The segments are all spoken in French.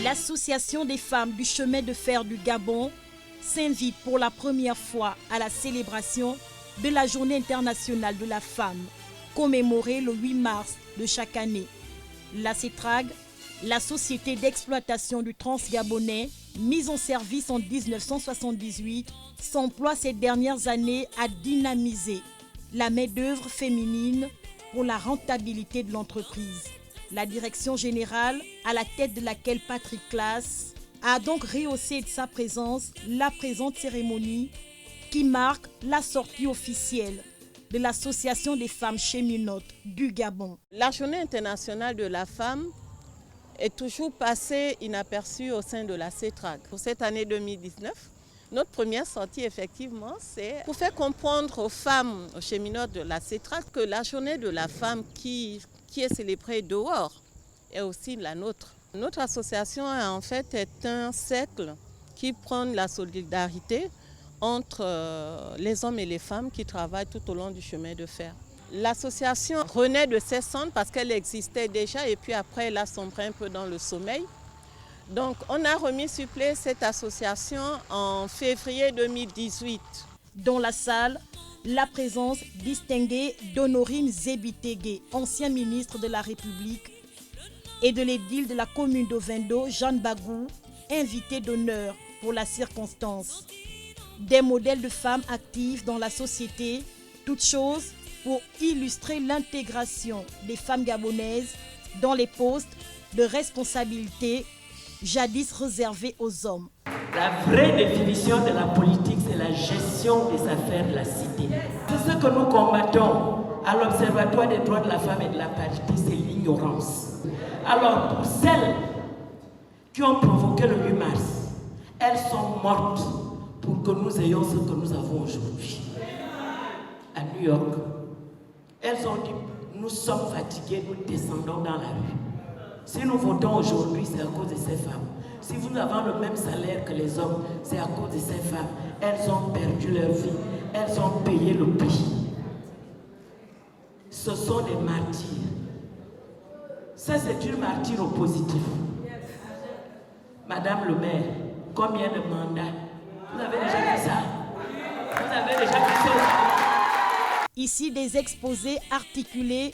L'Association des femmes du chemin de fer du Gabon s'invite pour la première fois à la célébration de la Journée internationale de la femme, commémorée le 8 mars de chaque année. La CETRAG, la société d'exploitation du Transgabonais, mise en service en 1978, s'emploie ces dernières années à dynamiser la main-d'œuvre féminine pour la rentabilité de l'entreprise. La direction générale, à la tête de laquelle Patrick Claas, a donc rehaussé de sa présence la présente cérémonie qui marque la sortie officielle de l'Association des femmes cheminotes du Gabon. La Journée internationale de la femme est toujours passée inaperçue au sein de la CETRAG. Pour cette année 2019, notre première sortie, effectivement, c'est pour faire comprendre aux femmes, aux cheminotes de la CETRAG que la journée de la femme qui est célébrée dehors est aussi la nôtre. Notre association, en fait, est un cercle qui prône la solidarité entre les hommes et les femmes qui travaillent tout au long du chemin de fer. L'association renaît de ses cendres parce qu'elle existait déjà et puis après elle a sombré un peu dans le sommeil. Donc on a remis sur pied cette association en février 2018. Dans la salle, la présence distinguée d'Honorine Zébitege, ancien ministre de la République, et de l'édile de la commune d'Ovendo, Jeanne Bagou, invité d'honneur pour la circonstance. Des modèles de femmes actives dans la société, toutes choses pour illustrer l'intégration des femmes gabonaises dans les postes de responsabilité jadis réservés aux hommes. La vraie définition de la politique, c'est la gestion des affaires de la cité. C'est ce que nous combattons à l'Observatoire des droits de la femme et de la parité, c'est l'ignorance. Alors, pour celles qui ont provoqué le 8 mars, elles sont mortes pour que nous ayons ce que nous avons aujourd'hui. À New York, elles ont dit, nous sommes fatigués, nous descendons dans la rue. Si nous votons aujourd'hui, c'est à cause de ces femmes. Si vous avez le même salaire que les hommes, c'est à cause de ces femmes. Elles ont perdu leur vie, elles ont payé le prix. Ce sont des martyrs. Ça, c'est une martyre au positif. Madame le maire, combien de mandats? Vous avez déjà vu ça? Vous avez déjà vu ça? Ici, des exposés articulés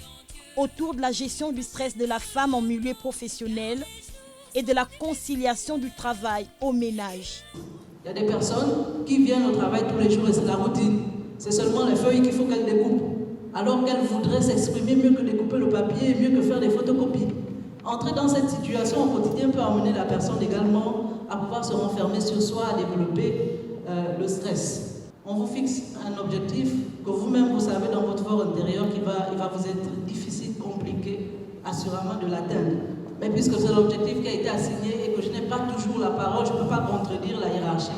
autour de la gestion du stress de la femme en milieu professionnel et de la conciliation du travail au ménage. Il y a des personnes qui viennent au travail tous les jours et c'est la routine. C'est seulement les feuilles qu'il faut qu'elles découpent. Alors qu'elles voudraient s'exprimer mieux que découper le papier et mieux que faire des photocopies. Entrer dans cette situation au quotidien peut amener la personne également à pouvoir se renfermer sur soi, à développer le stress. On vous fixe un objectif que vous-même vous savez dans votre fort intérieur qu'il va vous être difficile, compliqué, assurément de l'atteindre. Mais puisque c'est l'objectif qui a été assigné et que je n'ai pas toujours la parole, je ne peux pas contredire la hiérarchie,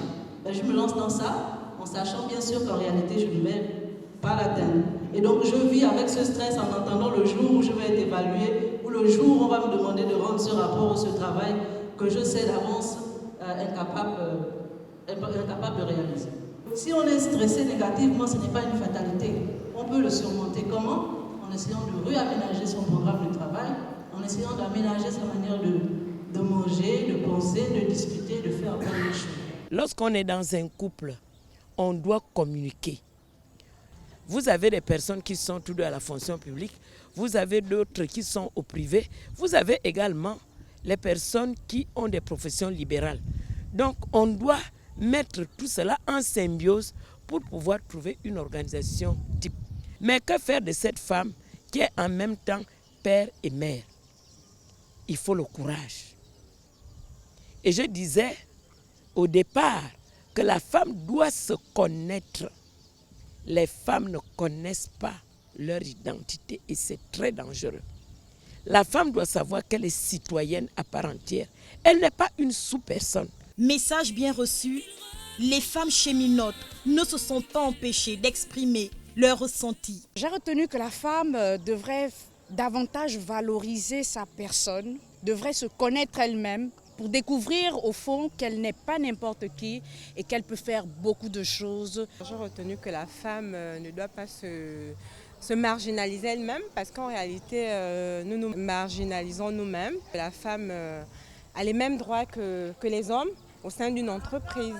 je me lance dans ça en sachant bien sûr qu'en réalité je ne vais pas l'atteindre. Et donc je vis avec ce stress en attendant le jour où je vais être évalué, ou le jour où on va me demander de rendre ce rapport ou ce travail que je sais d'avance incapable de réaliser. Si on est stressé négativement, ce n'est pas une fatalité. On peut le surmonter. Comment? En essayant de réaménager son programme de travail, en essayant d'aménager sa manière de manger, de penser, de discuter, de faire plein de choses. Lorsqu'on est dans un couple, on doit communiquer. Vous avez des personnes qui sont toutes à la fonction publique, vous avez d'autres qui sont au privé, vous avez également les personnes qui ont des professions libérales. Donc on doit mettre tout cela en symbiose pour pouvoir trouver une organisation type. Mais que faire de cette femme qui est en même temps père et mère? Il faut le courage. Et je disais au départ que la femme doit se connaître. Les femmes ne connaissent pas leur identité et c'est très dangereux. La femme doit savoir qu'elle est citoyenne à part entière. Elle n'est pas une sous-personne. Message bien reçu, les femmes cheminotes ne se sont pas empêchées d'exprimer leurs ressentis. J'ai retenu que la femme devrait davantage valoriser sa personne, devrait se connaître elle-même pour découvrir au fond qu'elle n'est pas n'importe qui et qu'elle peut faire beaucoup de choses. J'ai retenu que la femme ne doit pas se marginaliser elle-même parce qu'en réalité, nous nous marginalisons nous-mêmes. La femme a les mêmes droits que les hommes au sein d'une entreprise.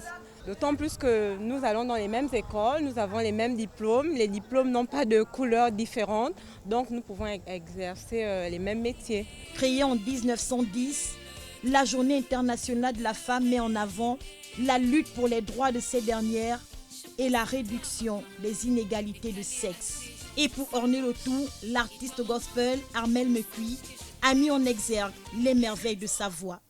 D'autant plus que nous allons dans les mêmes écoles, nous avons les mêmes diplômes. Les diplômes n'ont pas de couleurs différentes, donc nous pouvons exercer les mêmes métiers. Créée en 1910, la Journée internationale de la femme met en avant la lutte pour les droits de ces dernières et la réduction des inégalités de sexe. Et pour orner le tout, l'artiste gospel Armel Mekui a mis en exergue les merveilles de sa voix.